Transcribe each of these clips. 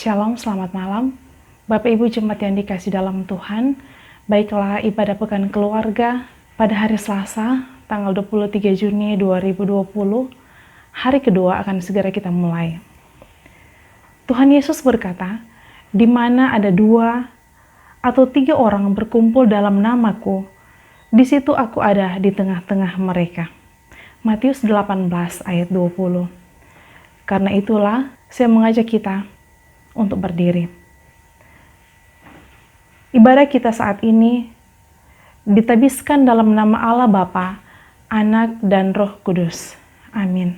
Shalom, selamat malam. Bapak Ibu Jemaat yang dikasih dalam Tuhan, baiklah ibadah pekan keluarga pada hari Selasa, tanggal 23 Juni 2020, hari kedua akan segera kita mulai. Tuhan Yesus berkata, di mana ada 2 atau 3 orang berkumpul dalam namaku, di situ aku ada di tengah-tengah mereka. Matius 18 ayat 20. Karena itulah saya mengajak kita untuk berdiri. Ibadah kita saat ini ditabiskan dalam nama Allah Bapa, Anak, dan Roh Kudus. Amin.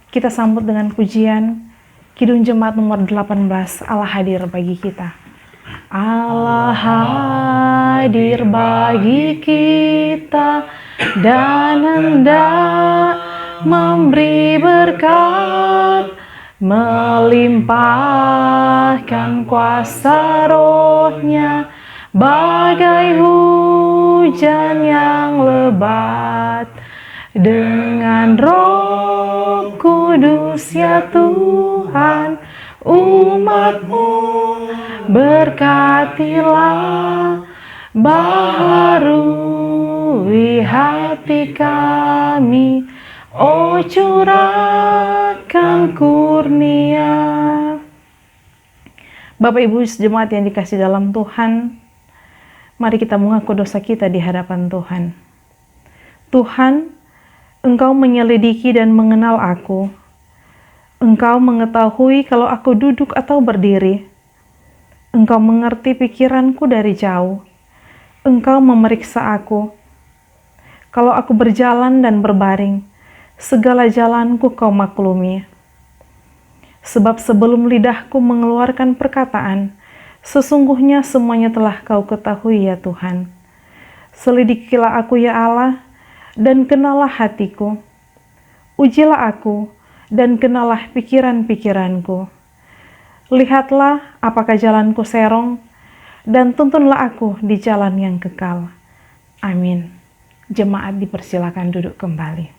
Kita sambut dengan pujian Kidung Jemaat nomor 18, Allah hadir bagi kita. Allah hadir bagi kita dan hendak memberi berkat, melimpahkan kuasa rohnya bagai hujan yang lebat. Dengan Roh Kudus ya Tuhan, umat-Mu berkatilah, baharui hati kami, oh curahkan kurnia. Bapak Ibu jemaat yang dikasih dalam Tuhan, mari kita mengaku dosa kita di hadapan Tuhan. Tuhan, Engkau menyelidiki dan mengenal aku. Engkau mengetahui kalau aku duduk atau berdiri. Engkau mengerti pikiranku dari jauh. Engkau memeriksa aku. Kalau aku berjalan dan berbaring, segala jalanku Kau maklumi. Sebab sebelum lidahku mengeluarkan perkataan, sesungguhnya semuanya telah Kau ketahui ya Tuhan. Selidikilah aku ya Allah, dan kenalah hatiku. Ujilah aku, dan kenalah pikiran-pikiranku. Lihatlah apakah jalanku serong, dan tuntunlah aku di jalan yang kekal. Amin. Jemaat dipersilakan duduk kembali.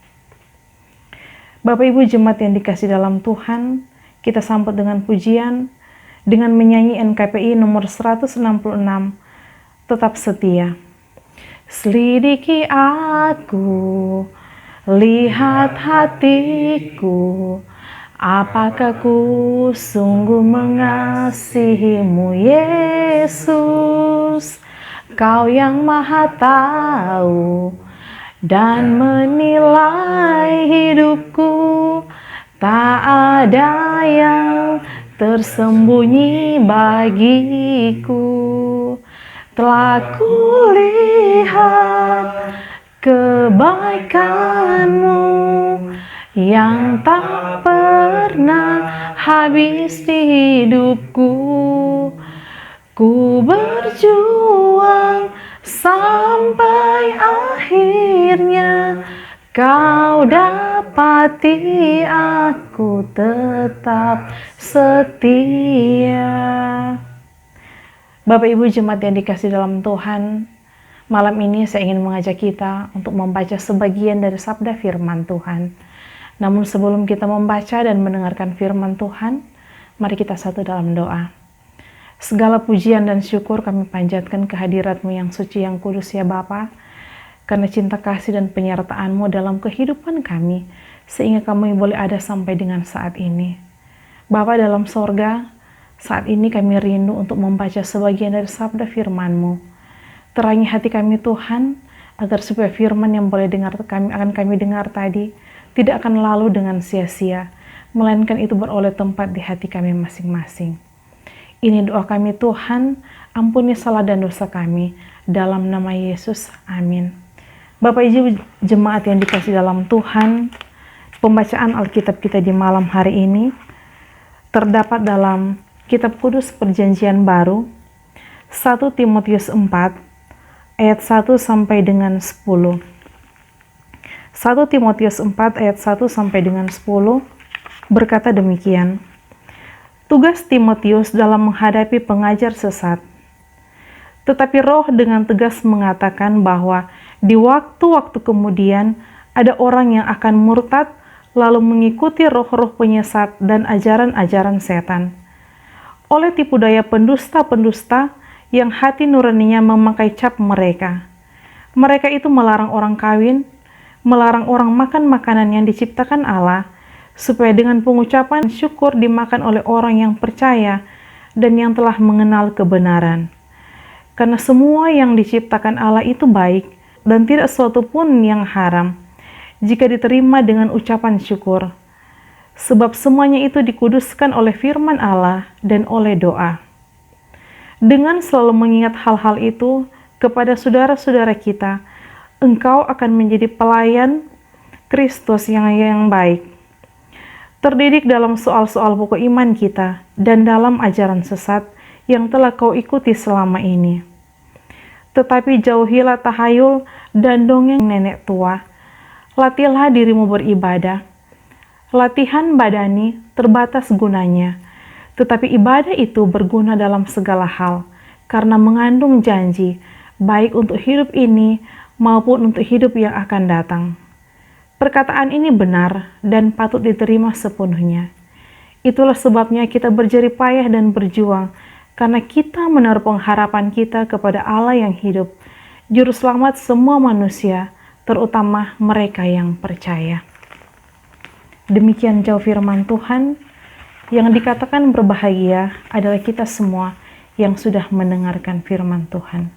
Bapak Ibu jemaat yang dikasih dalam Tuhan, kita sambut dengan pujian, dengan menyanyi NKPI nomor 166, Tetap Setia. Selidiki aku, lihat hatiku, apakah ku sungguh mengasihimu Yesus. Kau yang Maha Tahu dan menilai hidupku, tak ada yang tersembunyi bagiku. Telah kulihat kebaikan-Mu yang tak pernah habis di hidupku. Ku berjuang sampai akhirnya Kau dapati aku tetap setia. Bapak Ibu jemaat yang dikasih dalam Tuhan, malam ini saya ingin mengajak kita untuk membaca sebagian dari sabda firman Tuhan. Namun sebelum kita membaca dan mendengarkan firman Tuhan, mari kita satu dalam doa. Segala pujian dan syukur kami panjatkan kehadirat-Mu yang suci, yang kudus ya Bapa, karena cinta kasih dan penyertaan-Mu dalam kehidupan kami, sehingga kami boleh ada sampai dengan saat ini. Bapa dalam sorga, saat ini kami rindu untuk membaca sebagian dari sabda firman-Mu. Terangi hati kami Tuhan, agar supaya firman yang akan kami dengar tadi, tidak akan lalu dengan sia-sia, melainkan itu beroleh tempat di hati kami masing-masing. Ini doa kami Tuhan, ampuni salah dan dosa kami, dalam nama Yesus, amin. Bapak Ibu jemaat yang dikasih dalam Tuhan, pembacaan Alkitab kita di malam hari ini terdapat dalam Kitab Kudus Perjanjian Baru, 1 Timotius 4, ayat 1 sampai dengan 10. 1 Timotius 4 ayat 1 sampai dengan 10 berkata demikian. Tugas Timotius dalam menghadapi pengajar sesat. Tetapi Roh dengan tegas mengatakan bahwa di waktu-waktu kemudian ada orang yang akan murtad lalu mengikuti roh-roh penyesat dan ajaran-ajaran setan. oleh tipu daya pendusta-pendusta yang hati nuraninya memakai cap mereka. Mereka itu melarang orang kawin, melarang orang makan makanan yang diciptakan Allah, supaya dengan pengucapan syukur dimakan oleh orang yang percaya dan yang telah mengenal kebenaran. Karena semua yang diciptakan Allah itu baik, dan tidak suatu pun yang haram, jika diterima dengan ucapan syukur. Sebab semuanya itu dikuduskan oleh firman Allah dan oleh doa. Dengan selalu mengingat hal-hal itu kepada saudara-saudara kita, engkau akan menjadi pelayan Kristus yang baik, terdidik dalam soal-soal pokok iman kita dan dalam ajaran sesat yang telah kau ikuti selama ini. Tetapi jauhilah tahayul dan dongeng nenek tua. Latihlah dirimu beribadah. Latihan badani terbatas gunanya, tetapi ibadah itu berguna dalam segala hal, karena mengandung janji, baik untuk hidup ini maupun untuk hidup yang akan datang. Perkataan ini benar dan patut diterima sepenuhnya. Itulah sebabnya kita berjerih payah dan berjuang, karena kita menaruh pengharapan kita kepada Allah yang hidup, Juru Selamat semua manusia, terutama mereka yang percaya. Demikian jauh firman Tuhan. Yang dikatakan berbahagia adalah kita semua yang sudah mendengarkan firman Tuhan.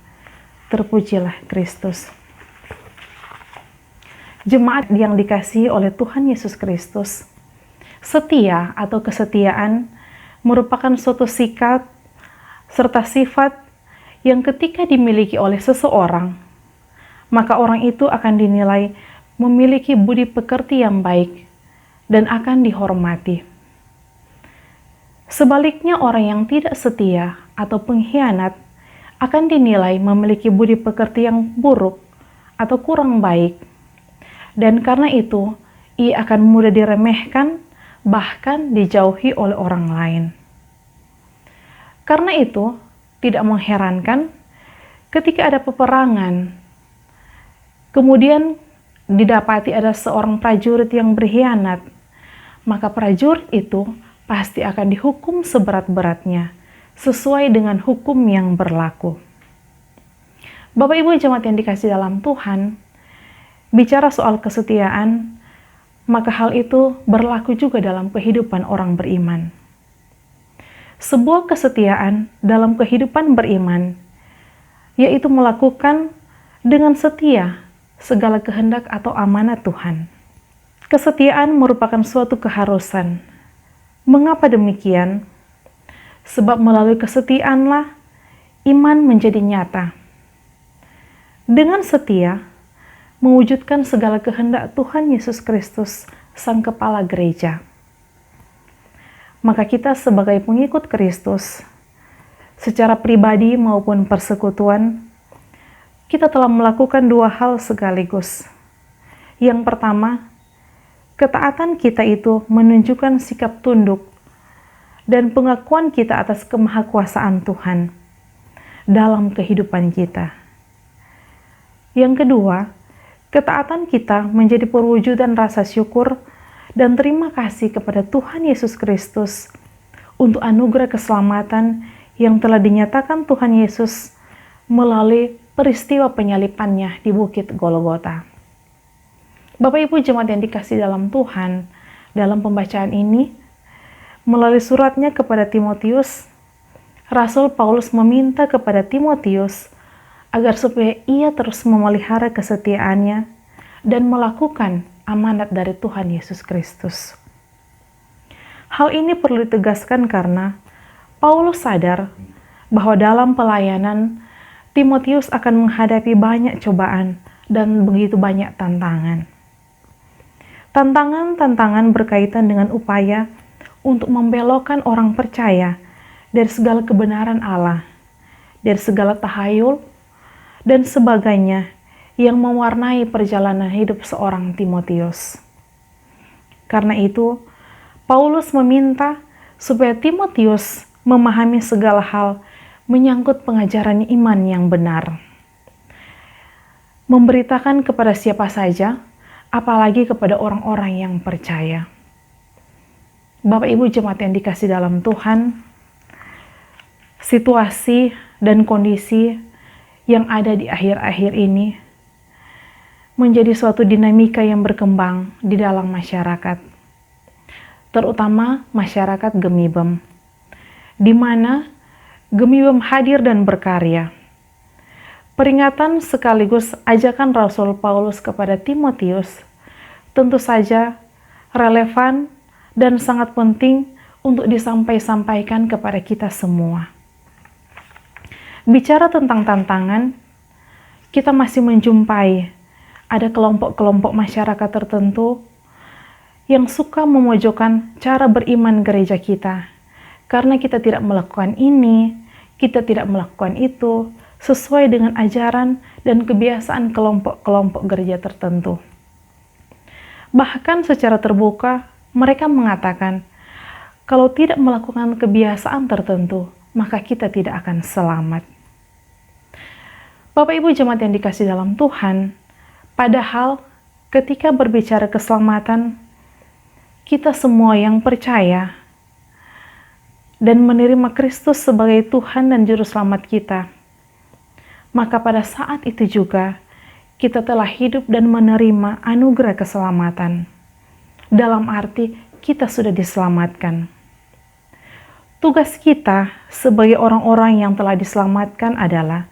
Terpujilah Kristus. Jemaat yang dikasihi oleh Tuhan Yesus Kristus, setia atau kesetiaan merupakan suatu sikap serta sifat yang ketika dimiliki oleh seseorang, maka orang itu akan dinilai memiliki budi pekerti yang baik dan akan dihormati. Sebaliknya, orang yang tidak setia atau pengkhianat akan dinilai memiliki budi pekerti yang buruk atau kurang baik, dan karena itu ia akan mudah diremehkan, bahkan dijauhi oleh orang lain. Karena itu, tidak mengherankan ketika ada peperangan, kemudian didapati ada seorang prajurit yang berkhianat, maka prajurit itu pasti akan dihukum seberat-beratnya, sesuai dengan hukum yang berlaku. Bapak Ibu jemaat yang dikasihi dalam Tuhan, bicara soal kesetiaan, maka hal itu berlaku juga dalam kehidupan orang beriman. Sebuah kesetiaan dalam kehidupan beriman, yaitu melakukan dengan setia segala kehendak atau amanat Tuhan. Kesetiaan merupakan suatu keharusan. Mengapa demikian? Sebab melalui kesetiaanlah iman menjadi nyata. Dengan setia, mewujudkan segala kehendak Tuhan Yesus Kristus, Sang Kepala Gereja. Maka kita sebagai pengikut Kristus, secara pribadi maupun persekutuan, kita telah melakukan dua hal sekaligus. Yang pertama, ketaatan kita itu menunjukkan sikap tunduk dan pengakuan kita atas kemahakuasaan Tuhan dalam kehidupan kita. Yang kedua, ketaatan kita menjadi perwujudan rasa syukur dan terima kasih kepada Tuhan Yesus Kristus untuk anugerah keselamatan yang telah dinyatakan Tuhan Yesus melalui peristiwa penyalipannya di Bukit Golgota. Bapak Ibu jemaat yang dikasihi dalam Tuhan, dalam pembacaan ini, melalui suratnya kepada Timotius, Rasul Paulus meminta kepada Timotius agar supaya ia terus memelihara kesetiaannya dan melakukan amanat dari Tuhan Yesus Kristus. Hal ini perlu ditegaskan karena Paulus sadar bahwa dalam pelayanan Timotius akan menghadapi banyak cobaan dan begitu banyak tantangan. Tantangan-tantangan berkaitan dengan upaya untuk membelokkan orang percaya dari segala kebenaran Allah, dari segala tahayul, dan sebagainya yang mewarnai perjalanan hidup seorang Timotius. Karena itu, Paulus meminta supaya Timotius memahami segala hal menyangkut pengajaran iman yang benar. Memberitakan kepada siapa saja, apalagi kepada orang-orang yang percaya. Bapak Ibu jemaat yang dikasihi dalam Tuhan, situasi dan kondisi yang ada di akhir-akhir ini menjadi suatu dinamika yang berkembang di dalam masyarakat, terutama masyarakat Gemibem, di mana Gemibem hadir dan berkarya. Peringatan sekaligus ajakan Rasul Paulus kepada Timotius tentu saja relevan dan sangat penting untuk disampaikan kepada kita semua. Bicara tentang tantangan, kita masih menjumpai ada kelompok-kelompok masyarakat tertentu yang suka memojokkan cara beriman gereja kita, karena kita tidak melakukan ini, kita tidak melakukan itu, sesuai dengan ajaran dan kebiasaan kelompok-kelompok gereja tertentu. Bahkan secara terbuka, mereka mengatakan, kalau tidak melakukan kebiasaan tertentu, maka kita tidak akan selamat. Bapak Ibu jemaat yang dikasihi dalam Tuhan, padahal ketika berbicara keselamatan, kita semua yang percaya dan menerima Kristus sebagai Tuhan dan Juru Selamat kita, maka pada saat itu juga kita telah hidup dan menerima anugerah keselamatan. Dalam arti kita sudah diselamatkan. Tugas kita sebagai orang-orang yang telah diselamatkan adalah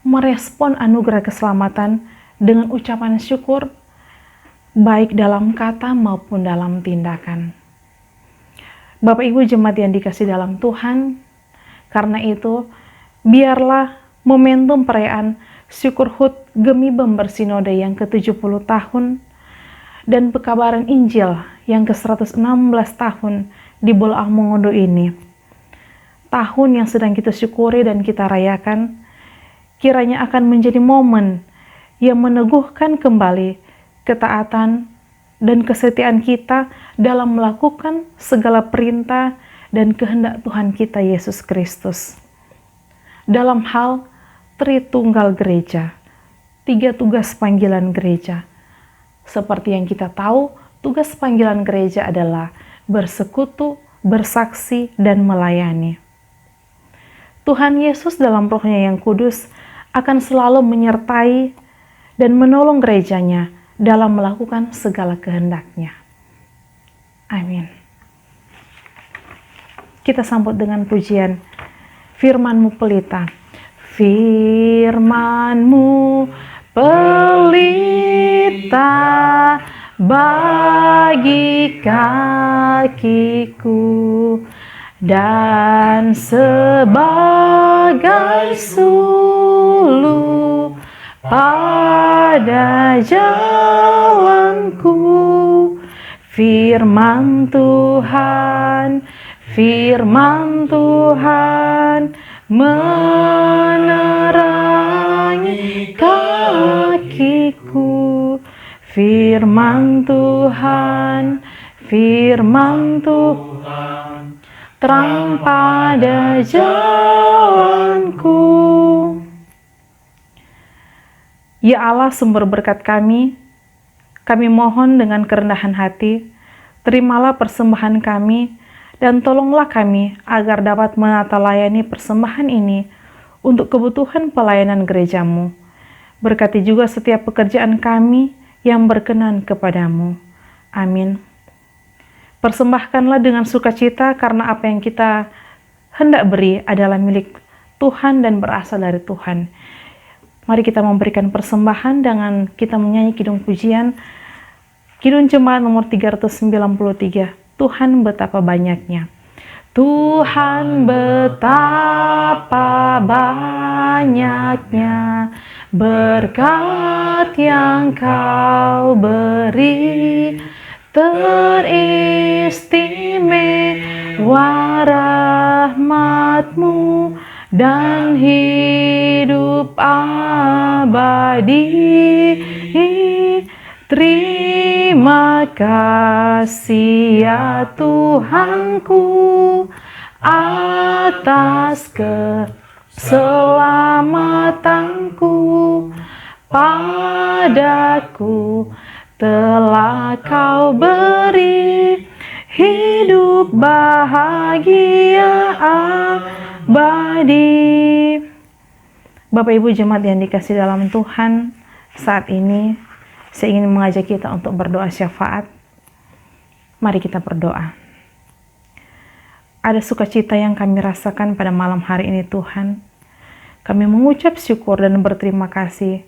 merespon anugerah keselamatan dengan ucapan syukur, baik dalam kata maupun dalam tindakan. Bapak Ibu jemaat yang dikasihi dalam Tuhan, karena itu biarlah momentum perayaan Syukur HUT Gemibem Bersinode yang ke-70 tahun dan pekabaran Injil yang ke-116 tahun di Bolaang Mongondo ini, tahun yang sedang kita syukuri dan kita rayakan, kiranya akan menjadi momen yang meneguhkan kembali ketaatan dan kesetiaan kita dalam melakukan segala perintah dan kehendak Tuhan kita Yesus Kristus. Dalam hal Tritunggal Gereja, 3 tugas panggilan gereja. Seperti yang kita tahu, tugas panggilan gereja adalah bersekutu, bersaksi, dan melayani. Tuhan Yesus dalam Roh-Nya yang kudus akan selalu menyertai dan menolong gerejanya dalam melakukan segala kehendak-Nya. Amin. Kita sambut dengan pujian Firman-Mu pelita. Firman-Mu pelita bagi kakiku dan sebagai suluh pada jalanku. Firman Tuhan menerangi kakiku. Firman Tuhan terang pada jalanku. Ya Allah, sumber berkat kami mohon dengan kerendahan hati, terimalah persembahan kami, dan tolonglah kami agar dapat menata layani persembahan ini untuk kebutuhan pelayanan gereja-Mu. Berkati juga setiap pekerjaan kami yang berkenan kepadamu. Amin. Persembahkanlah dengan sukacita karena apa yang kita hendak beri adalah milik Tuhan dan berasal dari Tuhan. Mari kita memberikan persembahan dengan kita menyanyi kidung pujian Kidung Jemaat nomor 393. Tuhan betapa banyaknya. Tuhan betapa banyaknya berkat yang Kau beri, teristimewa rahmat-Mu dan hidup abadi. Terima kasih ya Tuhanku atas keselamatanku. Padaku telah Kau beri hidup bahagia abadi. Bapak Ibu jemaat yang dikasih dalam Tuhan, saat ini saya ingin mengajak kita untuk berdoa syafaat. Mari kita berdoa. Ada sukacita yang kami rasakan pada malam hari ini Tuhan. Kami mengucap syukur dan berterima kasih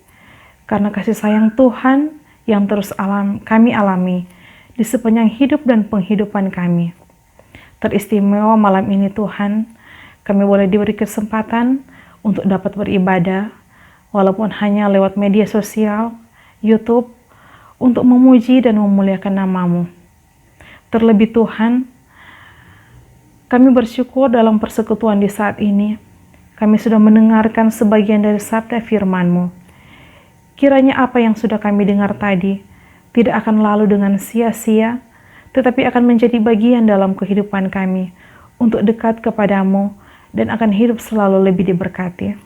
karena kasih sayang Tuhan yang terus kami alami di sepanjang hidup dan penghidupan kami. Teristimewa malam ini Tuhan, kami boleh diberi kesempatan untuk dapat beribadah, walaupun hanya lewat media sosial, YouTube, untuk memuji dan memuliakan nama-Mu. Terlebih Tuhan, kami bersyukur dalam persekutuan di saat ini, kami sudah mendengarkan sebagian dari sabda firman-Mu. Kiranya apa yang sudah kami dengar tadi tidak akan lalu dengan sia-sia, tetapi akan menjadi bagian dalam kehidupan kami untuk dekat kepadamu dan akan hidup selalu lebih diberkati.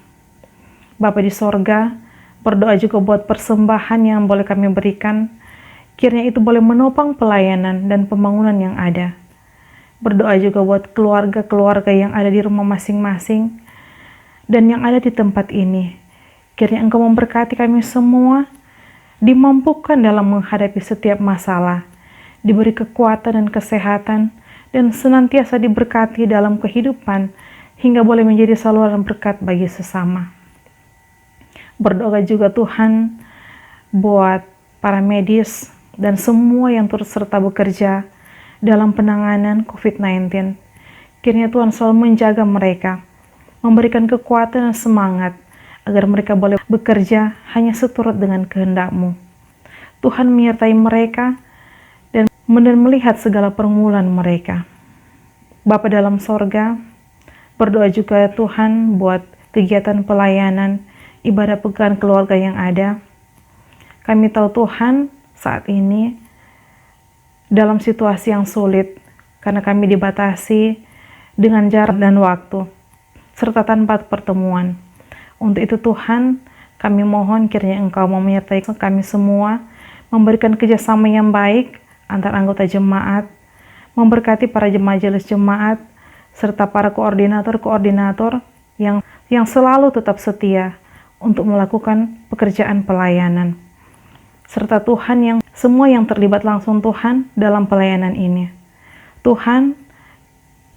Bapa di sorga, berdoa juga buat persembahan yang boleh kami berikan, kiranya itu boleh menopang pelayanan dan pembangunan yang ada. Berdoa juga buat keluarga-keluarga yang ada di rumah masing-masing dan yang ada di tempat ini. Kiranya Engkau memberkati kami semua, dimampukan dalam menghadapi setiap masalah, diberi kekuatan dan kesehatan, dan senantiasa diberkati dalam kehidupan, hingga boleh menjadi saluran berkat bagi sesama. Berdoa juga Tuhan buat para medis dan semua yang turut serta bekerja dalam penanganan COVID-19. Kiranya Tuhan selalu menjaga mereka, memberikan kekuatan dan semangat, agar mereka boleh bekerja hanya seturut dengan kehendak-Mu. Tuhan menyertai mereka dan melihat segala pergumulan mereka. Bapa dalam sorga, berdoa juga Tuhan buat kegiatan pelayanan, ibadah pekan keluarga yang ada. Kami tahu Tuhan saat ini dalam situasi yang sulit, karena kami dibatasi dengan jarak dan waktu, serta tanpa pertemuan. Untuk itu Tuhan, kami mohon kiranya Engkau mau menyertai kami semua, memberikan kerjasama yang baik antar anggota jemaat, memberkati para majelis jemaat, serta para koordinator-koordinator yang selalu tetap setia untuk melakukan pekerjaan pelayanan. Serta Tuhan yang semua yang terlibat langsung Tuhan dalam pelayanan ini. Tuhan,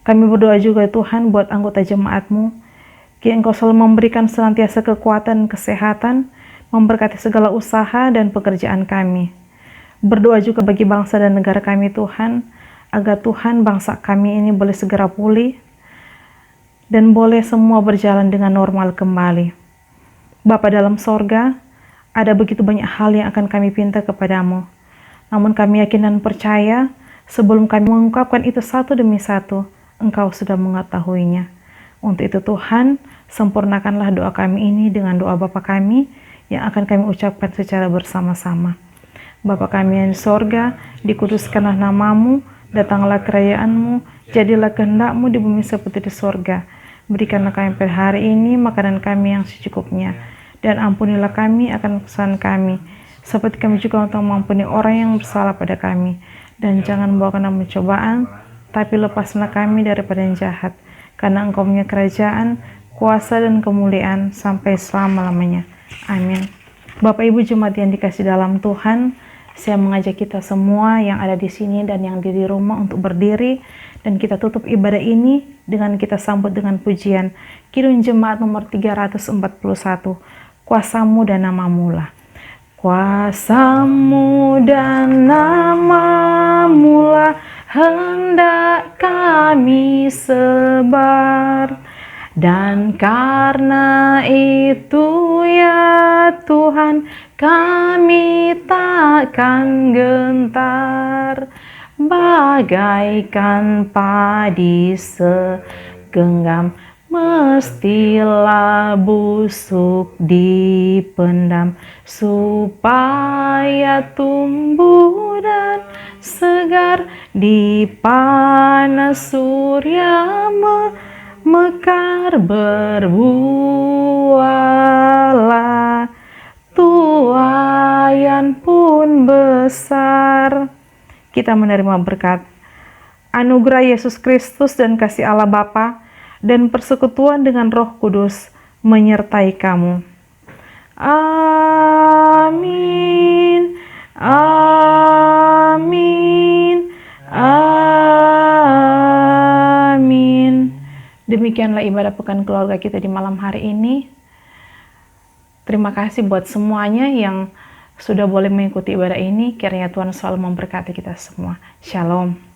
kami berdoa juga Tuhan buat anggota jemaat-Mu, kiranya Engkau selalu memberikan senantiasa kekuatan, kesehatan, memberkati segala usaha dan pekerjaan kami. Berdoa juga bagi bangsa dan negara kami Tuhan, agar Tuhan bangsa kami ini boleh segera pulih dan boleh semua berjalan dengan normal kembali. Bapa dalam sorga, ada begitu banyak hal yang akan kami pinta kepadamu. Namun kami yakin dan percaya, sebelum kami mengungkapkan itu satu demi satu, Engkau sudah mengetahuinya. Untuk itu Tuhan, sempurnakanlah doa kami ini dengan doa Bapa kami yang akan kami ucapkan secara bersama-sama. Bapa kami yang di sorga, dikuduskanlah nama-Mu, datanglah kerajaan-Mu, jadilah kehendak-Mu di bumi seperti di sorga. Berikanlah kami pada hari ini makanan kami yang secukupnya, dan ampunilah kami akan kesalahan kami, seperti kami juga untuk mengampuni orang yang bersalah pada kami. Dan jangan bawa kami dalam pencobaan, tapi lepaslah kami daripada yang jahat, karena Engkau punya kerajaan, kuasa dan kemuliaan sampai selama-lamanya. Amin. Bapak Ibu jemaat yang dikasih dalam Tuhan, saya mengajak kita semua yang ada di sini dan yang di rumah untuk berdiri, dan kita tutup ibadah ini dengan kita sambut dengan pujian Kidung Jemaat nomor 341. Kuasa-Mu dan nama-Mu lah. Kuasa-Mu dan nama-Mu lah hendak kami sebar, dan karena itu ya Tuhan, kami takkan gentar, bagaikan padi segenggam, mestilah busuk dipendam, supaya tumbuh dan segar di panas surya mekar berbuahlah, tuayan pun besar. Kita menerima berkat anugerah Yesus Kristus dan kasih Allah Bapa dan persekutuan dengan Roh Kudus menyertai kamu. Amin. Amin. Amin. Demikianlah ibadah pekan keluarga kita di malam hari ini. Terima kasih buat semuanya yang sudah boleh mengikuti ibadah ini. Kiranya Tuhan selalu memberkati kita semua. Shalom.